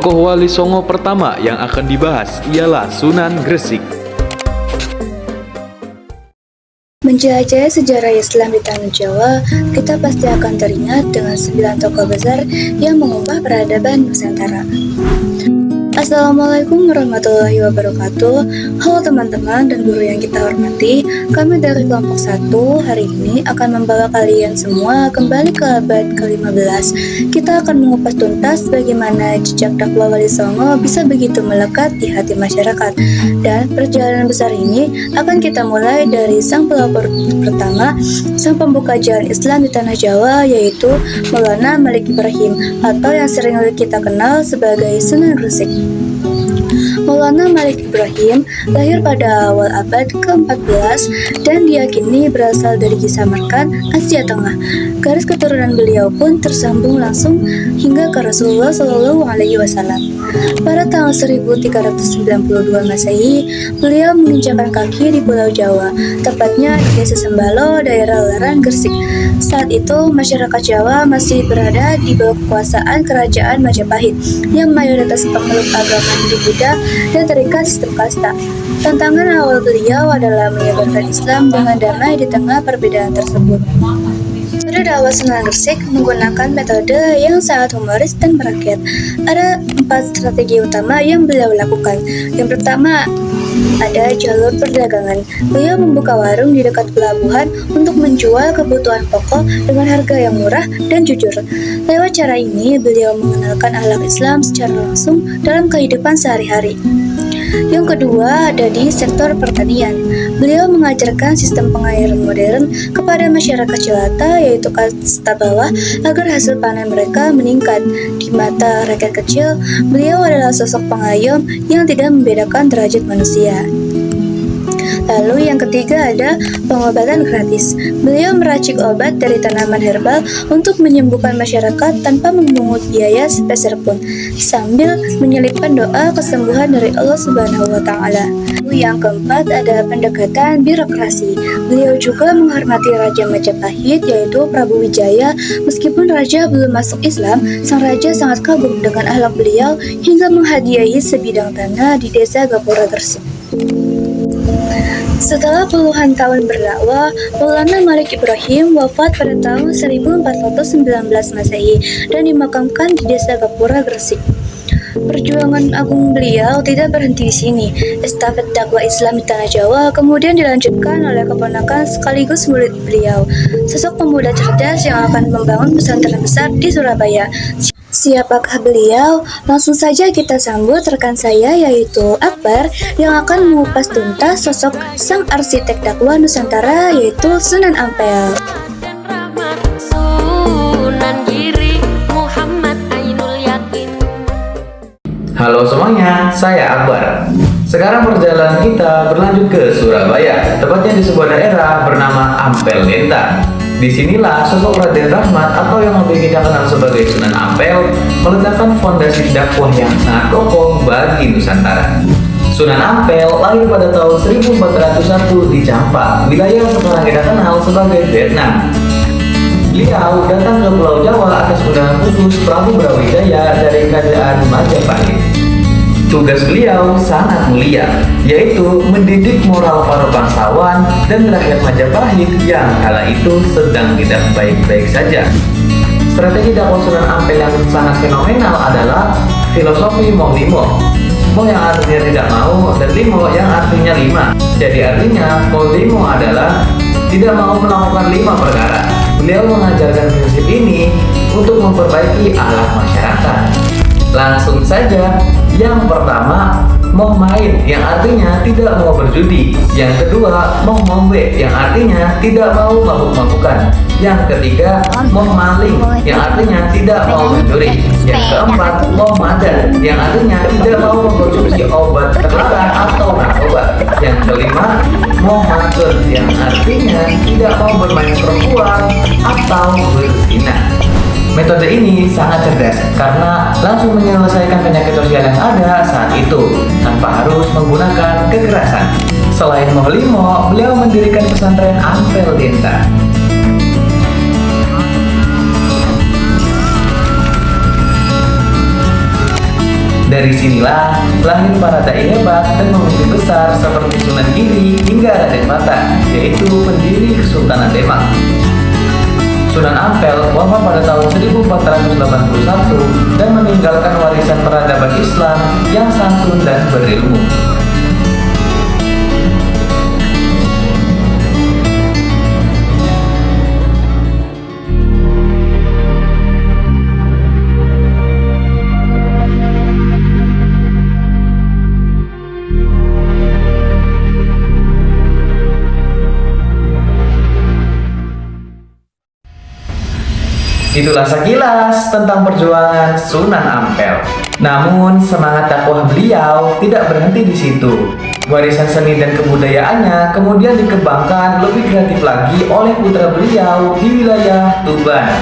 Tokoh Wali Songo pertama yang akan dibahas ialah Sunan Gresik. Menjelajah sejarah Islam di Tanah Jawa, kita pasti akan teringat dengan 9 tokoh besar yang mengubah peradaban Nusantara. Assalamualaikum warahmatullahi wabarakatuh. Halo teman-teman dan guru yang kita hormati. Kami dari kelompok 1 hari ini akan membawa kalian semua kembali ke abad ke-15. Kita akan mengupas tuntas bagaimana jejak dakwah Wali Songo bisa begitu melekat di hati masyarakat. Dan perjalanan besar ini akan kita mulai dari sang pelopor pertama, sang pembuka jalan Islam di Tanah Jawa, yaitu Maulana Malik Ibrahim atau yang sering kita kenal sebagai Sunan Gresik. Maulana Malik Ibrahim lahir pada awal abad ke-14 dan diyakini berasal dari Samarkand, Asia Tengah. Garis keturunan beliau pun tersambung langsung hingga ke Rasulullah SAW. Pada tahun 1392 Masehi, beliau menginjakan kaki di Pulau Jawa, tepatnya di Desa Sembalo, daerah Larang, Gresik. Saat itu, masyarakat Jawa masih berada di bawah kekuasaan Kerajaan Majapahit yang mayoritas pemeluk agama Hindu-Buddha dan terikat sistem kasta. Tantangan awal beliau adalah menyebarkan Islam dengan damai di tengah perbedaan tersebut. Metode dakwah Sunan Gresik menggunakan metode yang sangat humoris dan merakyat. Ada 4 strategi utama yang beliau lakukan. Yang pertama, ada jalur perdagangan. Beliau membuka warung di dekat pelabuhan untuk menjual kebutuhan pokok dengan harga yang murah dan jujur. Lewat cara ini, beliau mengenalkan akhlak Islam secara langsung dalam kehidupan sehari-hari. Yang kedua, ada di sektor pertanian. Beliau mengajarkan sistem pengairan modern kepada masyarakat jelata, yaitu kasta bawah, agar hasil panen mereka meningkat. Di mata rakyat kecil, beliau adalah sosok pengayom yang tidak membedakan derajat manusia. Lalu yang ketiga ada pengobatan gratis. Beliau meracik obat dari tanaman herbal untuk menyembuhkan masyarakat tanpa memungut biaya sepeser pun, sambil menyelipkan doa kesembuhan dari Allah Subhanahu wa Ta'ala. Yang keempat ada pendekatan birokrasi. Beliau juga menghormati Raja Majapahit, yaitu Prabu Wijaya. Meskipun raja belum masuk Islam, sang raja sangat kagum dengan akhlak beliau hingga menghadiahi sebidang tanah di desa Gapura Gresik. Setelah puluhan tahun berdakwah, Maulana Malik Ibrahim wafat pada tahun 1419 Masehi dan dimakamkan di desa Gapura Gresik. Perjuangan agung beliau tidak berhenti di sini. Estafet dakwah Islam di Tanah Jawa kemudian dilanjutkan oleh keponakan sekaligus murid beliau, sosok pemuda cerdas yang akan membangun pesantren besar di Surabaya. Siapakah beliau? Langsung saja kita sambut rekan saya, yaitu Akbar, yang akan mengupas tuntas sosok sang arsitek dakwah Nusantara, yaitu Sunan Ampel. Halo semuanya, saya Akbar. Sekarang perjalanan kita berlanjut ke Surabaya, tepatnya di sebuah daerah bernama Ampel Denta. Disinilah sosok Raden Rahmat atau yang lebih kita kenal sebagai Sunan Ampel meletakkan fondasi dakwah yang sangat kokoh bagi Nusantara. Sunan Ampel lahir pada tahun 1401 di Champa, wilayah yang sekarang kita kenal sebagai Vietnam. Beliau datang ke Pulau Jawa atas undangan khusus Prabu Brawijaya dari Kerajaan Majapahit. Tugas beliau sangat mulia, yaitu mendidik moral para bangsawan dan rakyat Majapahit yang kala itu sedang tidak baik-baik saja. Strategi dakwah Sunan Ampel yang sangat fenomenal adalah filosofi Moh Limo. Moh yang artinya tidak mau dan Limo yang artinya 5. Jadi artinya Moh Limo adalah tidak mau melakukan 5 perkara. Beliau mengajarkan prinsip ini untuk memperbaiki akhlak masyarakat. Langsung saja, yang pertama, moh main yang artinya tidak mau berjudi. Yang kedua, moh mombe yang artinya tidak mau mabuk-mabukan. Yang ketiga, moh maling yang artinya tidak mau mencuri. Yang keempat, moh madan yang artinya tidak mau mengkonsumsi obat terlarang atau narkoba. Yang kelima, moh matur yang artinya tidak mau bermain perempuan atau berzina. Metode ini sangat cerdas karena langsung menyelesaikan penyakit sosial yang ada saat itu tanpa harus menggunakan kekerasan. Selain Moh Limo, beliau mendirikan pesantren Ampel Denta. Dari sinilah lahir para dai hebat dan pemimpin besar seperti Sunan Giri hingga Raden Patah, yaitu pendiri Kesultanan Demak. Sunan Ampel wafat pada tahun 1481 dan meninggalkan warisan peradaban Islam yang santun dan berilmu. Itulah sekilas tentang perjuangan Sunan Ampel. Namun semangat dakwah beliau tidak berhenti di situ. Warisan seni dan kebudayaannya kemudian dikembangkan lebih kreatif lagi oleh putra beliau di wilayah Tuban.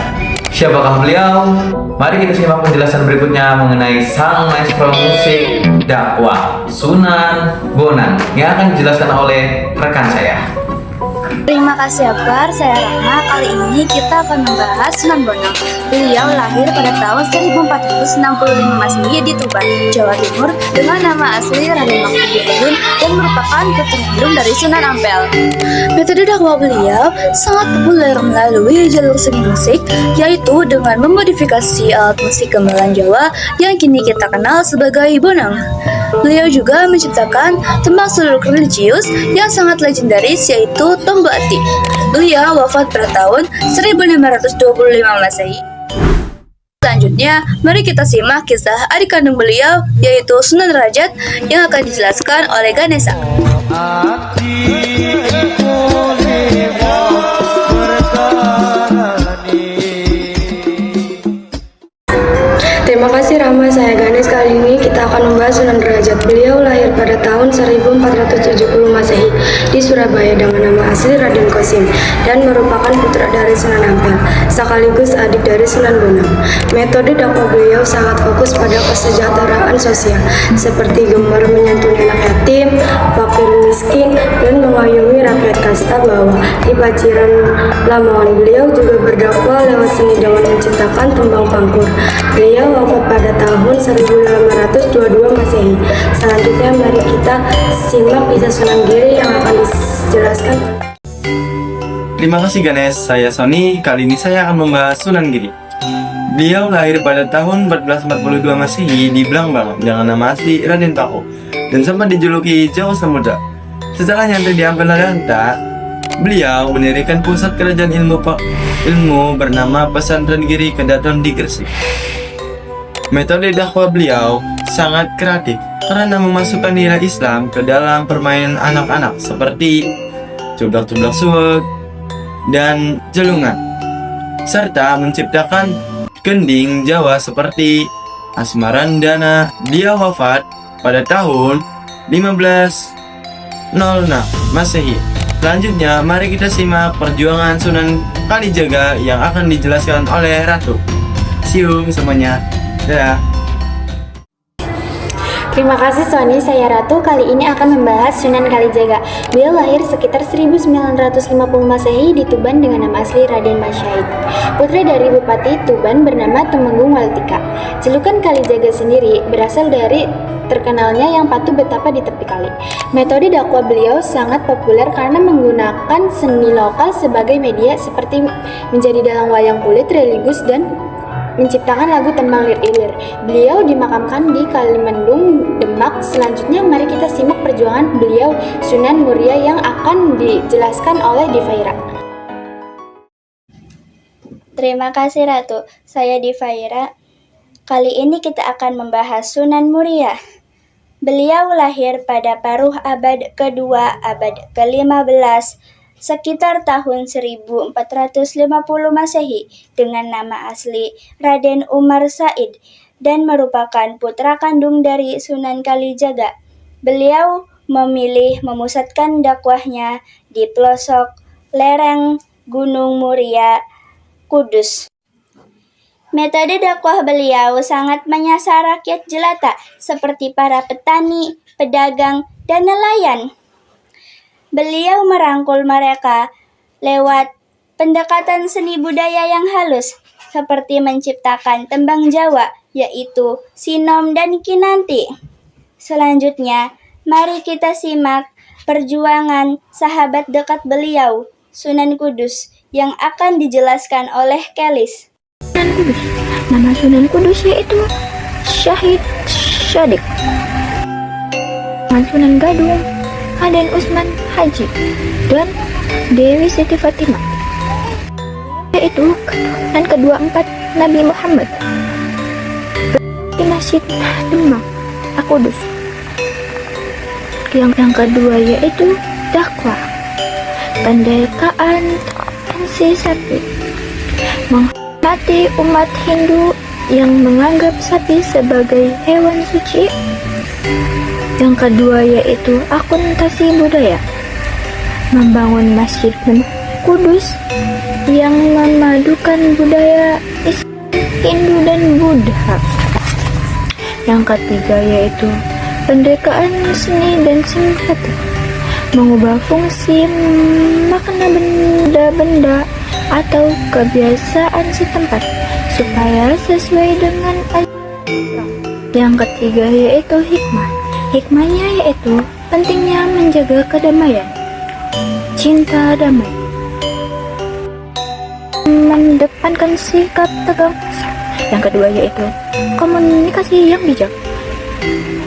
Siapakah beliau? Mari kita simak penjelasan berikutnya mengenai sang maestro musik dakwah Sunan Bonang yang akan dijelaskan oleh rekan saya. Terima kasih Akbar, saya Rahma. Kali ini kita akan membahas Sunan Bonang. Beliau lahir pada tahun 1465 Masehi di Tuban, Jawa Timur dengan nama asli Raden Makmudin dan merupakan putra sulung dari Sunan Ampel. Metode dakwah beliau sangat populer melalui jalur seni musik, yaitu dengan memodifikasi alat musik gamelan Jawa yang kini kita kenal sebagai bonang. Beliau juga menciptakan tembang suluk religius yang sangat legendaris yaitu Tombo Ati. Beliau wafat pada tahun 1525 Masehi. Selanjutnya, mari kita simak kisah adik kandung beliau yaitu Sunan Derajat yang akan dijelaskan oleh Ganesha. Terima kasih Rahma, saya Ganes. Kali ini kita akan membahas Sunan Derajat. Beliau lahir pada tahun 1470 Masehi di Surabaya dengan nama asli Raden Kosim dan merupakan putra dari Sunan Ampel, sekaligus adik dari Sunan Bonang. Metode dakwah beliau sangat fokus pada kesejahteraan sosial, seperti gemar menyantuni anak yatim, fakir miskin, dan mengayomi rakyat kasta bawah. Di Paciran Lamongan, beliau juga berdakwah lewat seni dengan menciptakan tembang pangkur. Beliau wafat pada tahun 1522 Masehi. Selanjutnya mari kita simak kisah Sunan Giri yang akan dijelaskan. Terima kasih Ganes, saya Sony. Kali ini saya akan membahas Sunan Giri. Beliau lahir pada tahun 1442 Masehi di Blangbang dengan nama asli Raden Tako dan sempat dijuluki Jawa Samudra. Setelah nyantri di Ampel Lanta, beliau mendirikan pusat kerajaan ilmu bernama Pesantren Giri Kedaton di Gresik. Metode dakwah beliau sangat kreatif karena memasukkan nilai Islam ke dalam permainan anak-anak seperti cublak-cublak suwek dan jelungan, serta menciptakan kending Jawa seperti Asmarandana. Dia wafat pada tahun 1506 Masehi. Selanjutnya, mari kita simak perjuangan Sunan Kalijaga yang akan dijelaskan oleh Ratu. See you semuanya. Dadah. Terima kasih Sony, saya Ratu. Kali ini akan membahas Sunan Kalijaga. Beliau lahir sekitar 1950 Masehi di Tuban dengan nama asli Raden Masyahid, putra dari Bupati Tuban bernama Tumenggung Waltika. Julukan Kalijaga sendiri berasal dari terkenalnya yang patuh betapa di tepi kali. Metode dakwah beliau sangat populer karena menggunakan seni lokal sebagai media seperti menjadi dalang wayang kulit religius dan menciptakan lagu tembang lir-ilir. Beliau dimakamkan di Kalimendung, Demak. Selanjutnya mari kita simak perjuangan beliau Sunan Muria yang akan dijelaskan oleh Divaira. Terima kasih Ratu, saya Divaira. Kali ini kita akan membahas Sunan Muria. Beliau lahir pada paruh abad kedua abad ke-15 sekitar tahun 1450 Masehi dengan nama asli Raden Umar Said dan merupakan putra kandung dari Sunan Kalijaga. Beliau memilih memusatkan dakwahnya di pelosok lereng Gunung Muria, Kudus. Metode dakwah beliau sangat menyasar rakyat jelata seperti para petani, pedagang, dan nelayan. Beliau merangkul mereka lewat pendekatan seni budaya yang halus, seperti menciptakan tembang Jawa yaitu Sinom dan Kinanti. Selanjutnya, mari kita simak perjuangan sahabat dekat beliau, Sunan Kudus, yang akan dijelaskan oleh Kelis. Sunan Kudus. Nama Sunan Kudus yaitu Syahid Syadik. Sunan Gadung, Raden Utsman Haji, dan Dewi Siti Fatimah, yaitu keturunan ke-24 Nabi Muhammad. Di Masjid Demak, Al-Qudus. Yang kedua yaitu dakwah, pendekaan si sapi, menghormati umat Hindu yang menganggap sapi sebagai hewan suci. Yang kedua yaitu akuntansi budaya, membangun masjid Kudus yang memadukan budaya Islam, Hindu dan Buddha. Yang ketiga yaitu pendekaan seni dan singkatan, mengubah fungsi makna benda-benda atau kebiasaan setempat supaya sesuai dengan ajaran. Yang ketiga yaitu hikmah. Hikmahnya yaitu pentingnya menjaga kedamaian, cinta damai, mendepankan sikap tegas. Yang kedua yaitu komunikasi yang bijak,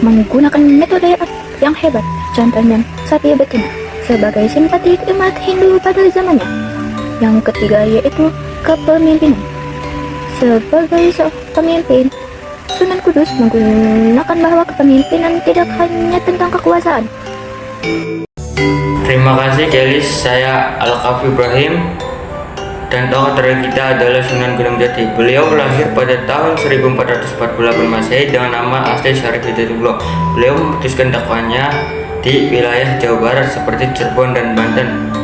menggunakan metode yang hebat, contohnya sapi betina, sebagai simpati umat Hindu pada zamannya. Yang ketiga yaitu kepemimpinan. Sebagai seorang pemimpin, Sunan Kudus menggunakan bahwa kepemimpinan tidak hanya tentang kekuasaan. Terima kasih Kelis, saya Al-Kafi Ibrahim, dan tokoh terakhir kita adalah Sunan Gunung Jati. Beliau lahir pada tahun 1448 Masehi dengan nama asli Syarif Hidayatullah. Beliau memutuskan dakwahnya di wilayah Jawa Barat seperti Cirebon dan Banten.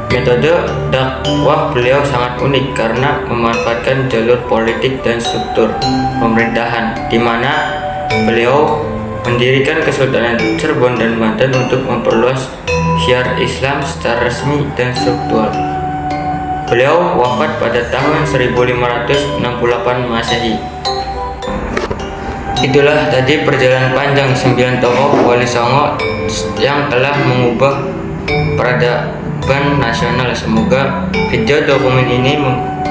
Metode dakwah beliau sangat unik karena memanfaatkan jalur politik dan struktur pemerintahan, di mana beliau mendirikan Kesultanan Cirebon dan Banten untuk memperluas syiar Islam secara resmi dan struktural. Beliau wafat pada tahun 1568 Masehi. Itulah tadi perjalanan panjang 9 tokoh Wali Songo yang telah mengubah peradaban nasional. Semoga video dokumen ini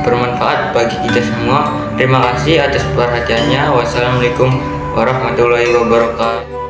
bermanfaat bagi kita semua. Terima kasih atas perhatiannya. Wassalamualaikum warahmatullahi wabarakatuh.